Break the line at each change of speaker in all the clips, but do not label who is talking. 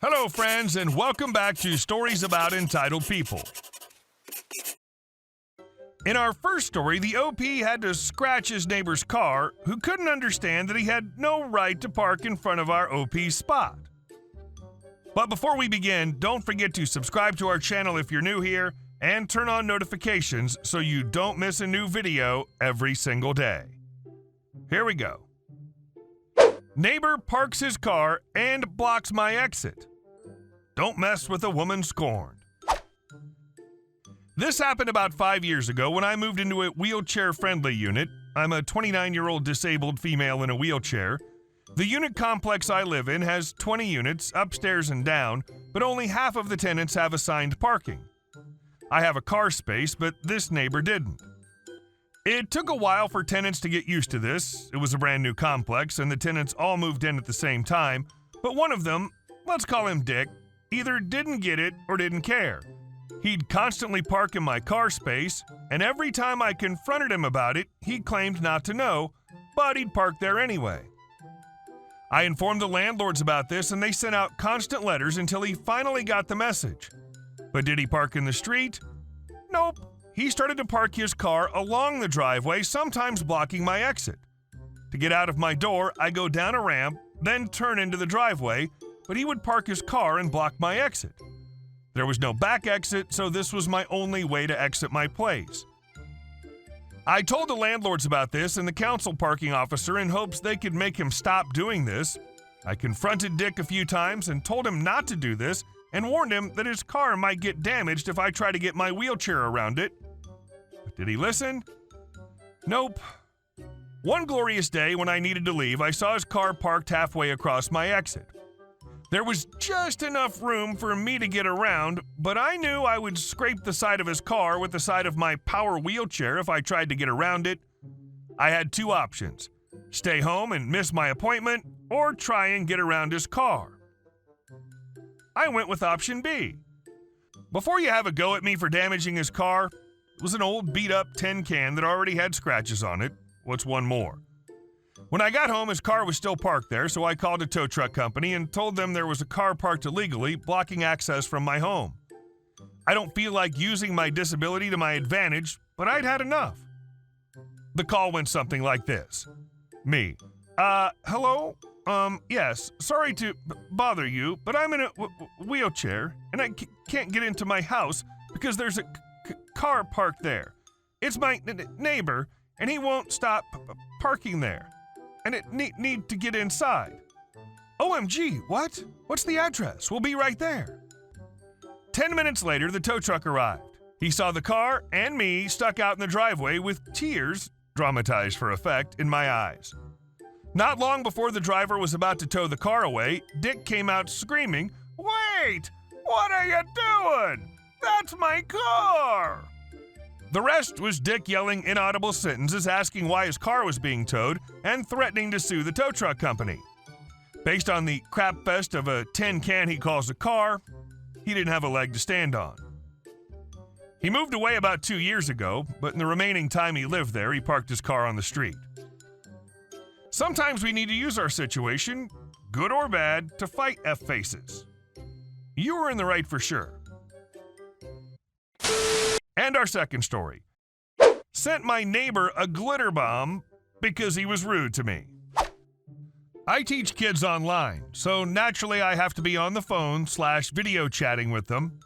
Hello, friends, and welcome back to Stories About Entitled People. In our first story, the OP had to scratch his neighbor's car, who couldn't understand that he had no right to park in front of our OP's spot. But before we begin, don't forget to subscribe to our channel if you're new here, and turn on notifications so you don't miss a new video every single day. Here we go. Neighbor parks his car and blocks my exit. Don't mess with a woman scorned. This happened about 5 years ago when I moved into a wheelchair-friendly unit. I'm a 29-year-old disabled female in a wheelchair. The unit complex I live in has 20 units, upstairs and down, but only half of the tenants have assigned parking. I have a car space, but this neighbor didn't. It took a while for tenants to get used to this. It was a brand new complex, and the tenants all moved in at the same time, but one of them, let's call him Dick, either didn't get it or didn't care. He'd constantly park in my car space, and every time I confronted him about it, he claimed not to know, but he'd park there anyway. I informed the landlords about this, and they sent out constant letters until he finally got the message. But did he park in the street? Nope. He started to park his car along the driveway, sometimes blocking my exit. To get out of my door, I go down a ramp, then turn into the driveway, but he would park his car and block my exit. There was no back exit, so this was my only way to exit my place. I told the landlords about this and the council parking officer in hopes they could make him stop doing this. I confronted Dick a few times and told him not to do this and warned him that his car might get damaged if I try to get my wheelchair around it. But did he listen? Nope. One glorious day when I needed to leave, I saw his car parked halfway across my exit. There was just enough room for me to get around, but I knew I would scrape the side of his car with the side of my power wheelchair if I tried to get around it. I had two options: stay home and miss my appointment, or try and get around his car. I went with option B. Before you have a go at me for damaging his car, it was an old beat-up tin can that already had scratches on it. What's one more? When I got home, his car was still parked there, so I called a tow truck company and told them there was a car parked illegally, blocking access from my home. I don't feel like using my disability to my advantage, but I'd had enough. The call went something like this. Me. Hello? Yes, sorry to bother you, but I'm in a wheelchair, and I can't get into my house because there's a car parked there. It's my neighbor, and he won't stop parking there. And it need to get inside. OMG, what? What's the address? We'll be right there. 10 minutes later, the tow truck arrived. He saw the car and me stuck out in the driveway with tears, dramatized for effect, in my eyes. Not long before the driver was about to tow the car away, Dick came out screaming, "Wait! What are you doing? That's my car!" The rest was Dick yelling inaudible sentences asking why his car was being towed and threatening to sue the tow truck company. Based on the crap fest of a tin can he calls a car, he didn't have a leg to stand on. He moved away about 2 years ago, but in the remaining time he lived there, he parked his car on the street. Sometimes we need to use our situation, good or bad, to fight F-faces. You were in the right for sure. And our second story. Sent my neighbor a glitter bomb because he was rude to me. I teach kids online, so naturally I have to be on the phone/video chatting with them.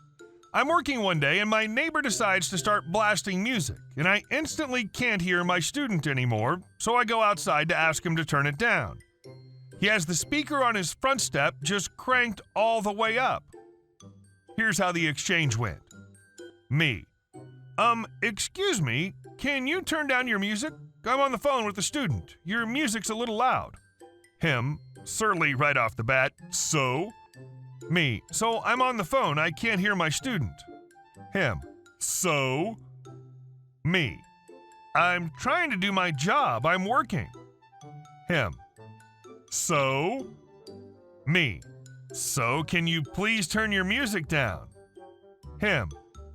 I'm working one day and my neighbor decides to start blasting music, and I instantly can't hear my student anymore, so I go outside to ask him to turn it down. He has the speaker on his front step just cranked all the way up. Here's how the exchange went. Me. Excuse me, can you turn down your music? I'm on the phone with the student. Your music's a little loud. Him, surly right off the bat, so? Me, so I'm on the phone, I can't hear my student. Him, so? Me, I'm trying to do my job, I'm working. Him, so? Me, so can you please turn your music down? Him,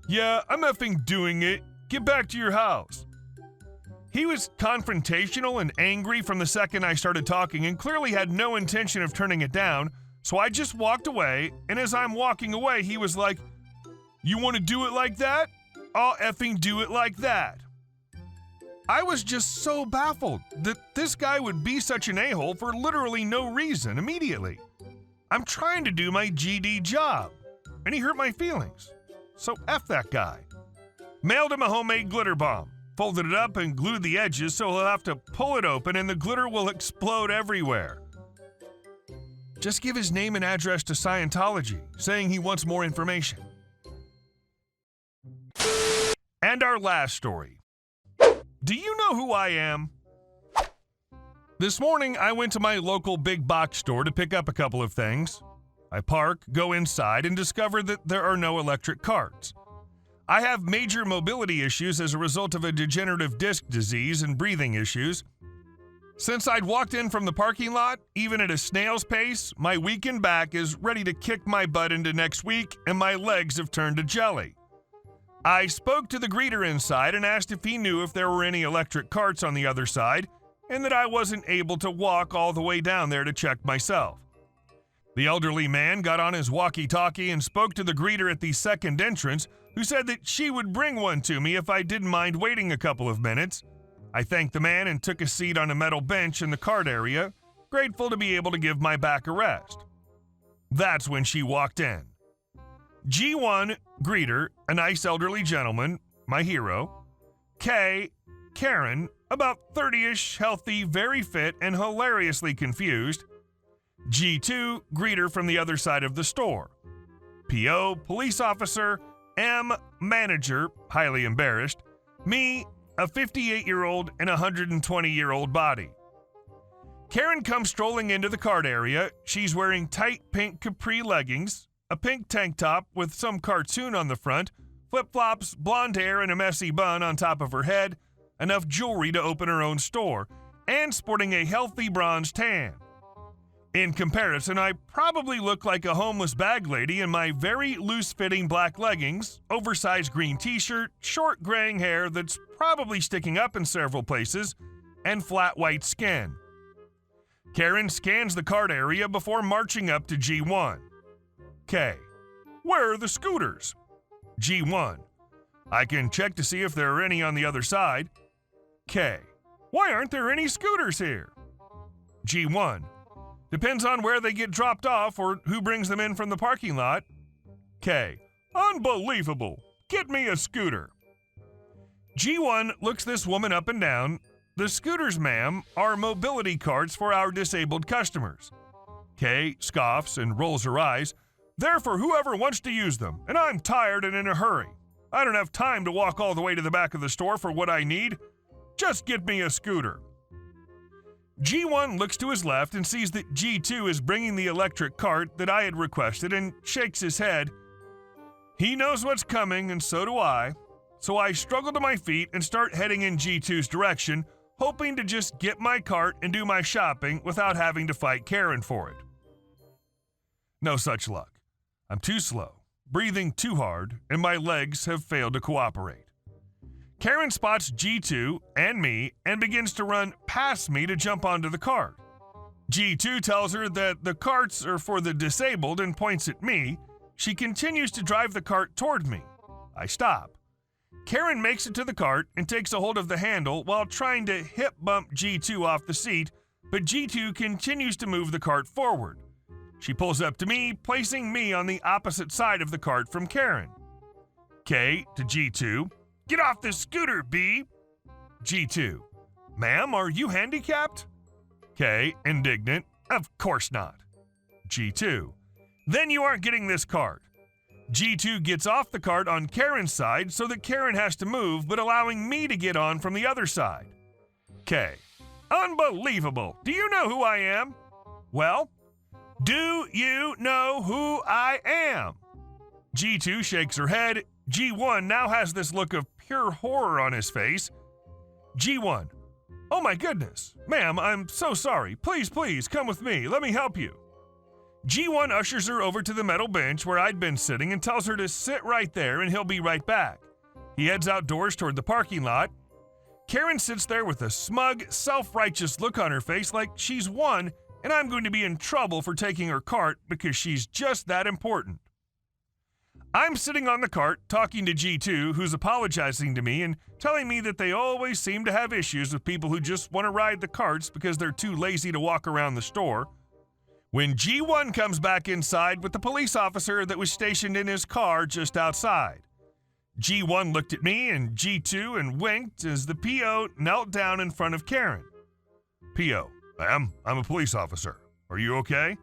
yeah, I'm effing doing it. Get back to your house. He was confrontational and angry from the second I started talking and clearly had no intention of turning it down, So I just walked away, and as I'm walking away, he was like, "You want to do it like that? I'll effing do it like that." I was just so baffled that this guy would be such an a-hole for literally no reason immediately. I'm trying to do my GD job, and he hurt my feelings. So F that guy. Mailed him a homemade glitter bomb, folded it up and glued the edges so he'll have to pull it open and the glitter will explode everywhere. Just give his name and address to Scientology, saying he wants more information. And our last story. Do you know who I am? This morning, I went to my local big box store to pick up a couple of things. I park, go inside, and discover that there are no electric carts. I have major mobility issues as a result of a degenerative disc disease and breathing issues. Since I'd walked in from the parking lot, even at a snail's pace, my weakened back is ready to kick my butt into next week, and my legs have turned to jelly. I spoke to the greeter inside and asked if he knew if there were any electric carts on the other side, and that I wasn't able to walk all the way down there to check myself. The elderly man got on his walkie-talkie and spoke to the greeter at the second entrance, who said that she would bring one to me if I didn't mind waiting a couple of minutes. I thanked the man and took a seat on a metal bench in the cart area, grateful to be able to give my back a rest. That's when she walked in. G1, greeter, a nice elderly gentleman, my hero. K, Karen, about 30-ish, healthy, very fit, and hilariously confused. G2, greeter from the other side of the store. PO, police officer. M, manager, highly embarrassed. Me, a 58-year-old and 120-year-old body. Karen comes strolling into the cart area. She's wearing tight pink capri leggings, a pink tank top with some cartoon on the front, flip-flops, blonde hair, and a messy bun on top of her head, enough jewelry to open her own store, and sporting a healthy bronze tan. In comparison, I probably look like a homeless bag lady in my very loose-fitting black leggings, oversized green t-shirt, short graying hair that's probably sticking up in several places, and flat white skin. Karen scans the cart area before marching up to G1. K, where are the scooters? G1, I can check to see if there are any on the other side. K, why aren't there any scooters here? G1, depends on where they get dropped off or who brings them in from the parking lot. K, unbelievable. Get me a scooter. G1 looks this woman up and down. The scooters, ma'am, are mobility carts for our disabled customers. K scoffs and rolls her eyes. They're for whoever wants to use them, and I'm tired and in a hurry. I don't have time to walk all the way to the back of the store for what I need. Just get me a scooter. G1 looks to his left and sees that G2 is bringing the electric cart that I had requested and shakes his head. He knows what's coming, and so do I. So I struggle to my feet and start heading in G2's direction, hoping to just get my cart and do my shopping without having to fight Karen for it. No such luck. I'm too slow, breathing too hard, and my legs have failed to cooperate. Karen spots G2 and me and begins to run past me to jump onto the cart. G2 tells her that the carts are for the disabled and points at me. She continues to drive the cart toward me. I stop. Karen makes it to the cart and takes a hold of the handle while trying to hip bump G2 off the seat, but G2 continues to move the cart forward. She pulls up to me, placing me on the opposite side of the cart from Karen. K to G2, get off this scooter, B. G2, ma'am, are you handicapped? K, indignant, of course not. G2, then you aren't getting this cart. G2 gets off the cart on Karen's side so that Karen has to move, but allowing me to get on from the other side. K, unbelievable. Do you know who I am? Well, do you know who I am? G2 shakes her head. G1 now has this look of pure horror on his face. G1, oh my goodness. Ma'am, I'm so sorry. Please, come with me. Let me help you. G1 ushers her over to the metal bench where I'd been sitting and tells her to sit right there and he'll be right back. He heads outdoors toward the parking lot. Karen sits there with a smug, self-righteous look on her face like she's won and I'm going to be in trouble for taking her cart because she's just that important. I'm sitting on the cart talking to G2, who's apologizing to me and telling me that they always seem to have issues with people who just want to ride the carts because they're too lazy to walk around the store. When G1 comes back inside with the police officer that was stationed in his car just outside. G1 looked at me and G2 and winked as the PO knelt down in front of Karen. PO, ma'am, I'm a police officer. Are you okay?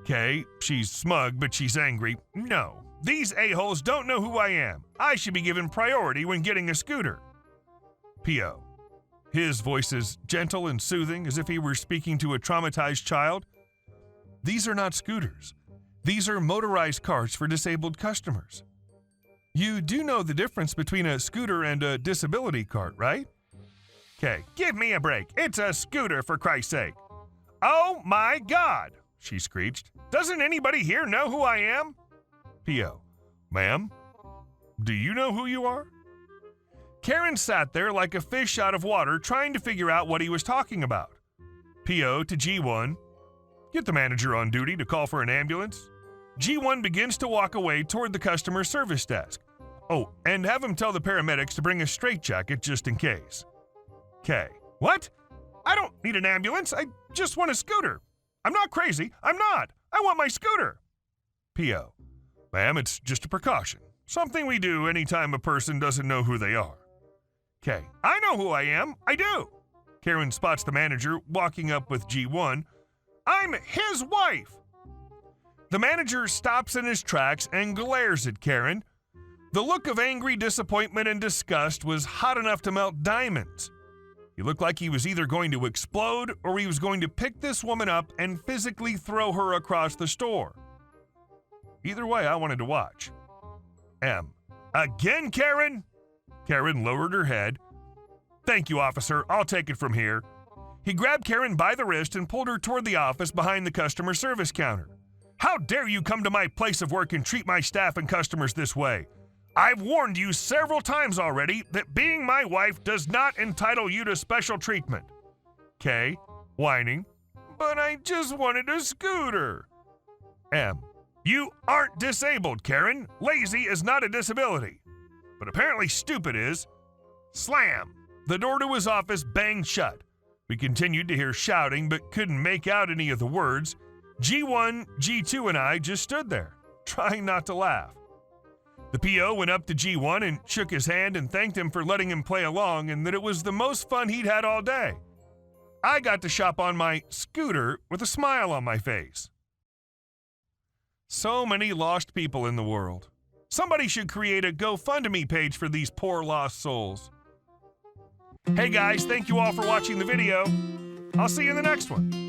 Okay, she's smug, but she's angry. No, these a-holes don't know who I am. I should be given priority when getting a scooter. PO. His voice is gentle and soothing, as if he were speaking to a traumatized child. These are not scooters. These are motorized carts for disabled customers. You do know the difference between a scooter and a disability cart, right? Okay, give me a break. It's a scooter, for Christ's sake. Oh my God, she screeched. Doesn't anybody here know who I am? P.O. Ma'am, do you know who you are? Karen sat there like a fish out of water trying to figure out what he was talking about. P.O. to G1. Get the manager on duty to call for an ambulance. G1 begins to walk away toward the customer service desk. Oh, and have him tell the paramedics to bring a straitjacket just in case. K. What? I don't need an ambulance. I just want a scooter. I'm not crazy. I'm not. I want my scooter. P.O. Ma'am, it's just a precaution. Something we do anytime a person doesn't know who they are. K. I know who I am. I do. Karen spots the manager walking up with G1. I'm his wife. The manager stops in his tracks and glares at Karen. The look of angry disappointment and disgust was hot enough to melt diamonds. He looked like he was either going to explode or he was going to pick this woman up and physically throw her across the store. Either way, I wanted to watch. M. Again, Karen? Karen lowered her head. Thank you, officer. I'll take it from here. He grabbed Karen by the wrist and pulled her toward the office behind the customer service counter. How dare you come to my place of work and treat my staff and customers this way? I've warned you several times already that being my wife does not entitle you to special treatment. K, whining, but I just wanted a scooter. M, you aren't disabled, Karen. Lazy is not a disability. But apparently stupid is. Slam! The door to his office banged shut. We continued to hear shouting but couldn't make out any of the words. G1, G2, and I just stood there, trying not to laugh. The PO went up to G1 and shook his hand and thanked him for letting him play along and that it was the most fun he'd had all day. I got to shop on my scooter with a smile on my face. So many lost people in the world. Somebody should create a GoFundMe page for these poor lost souls. Hey guys, thank you all for watching the video. I'll see you in the next one.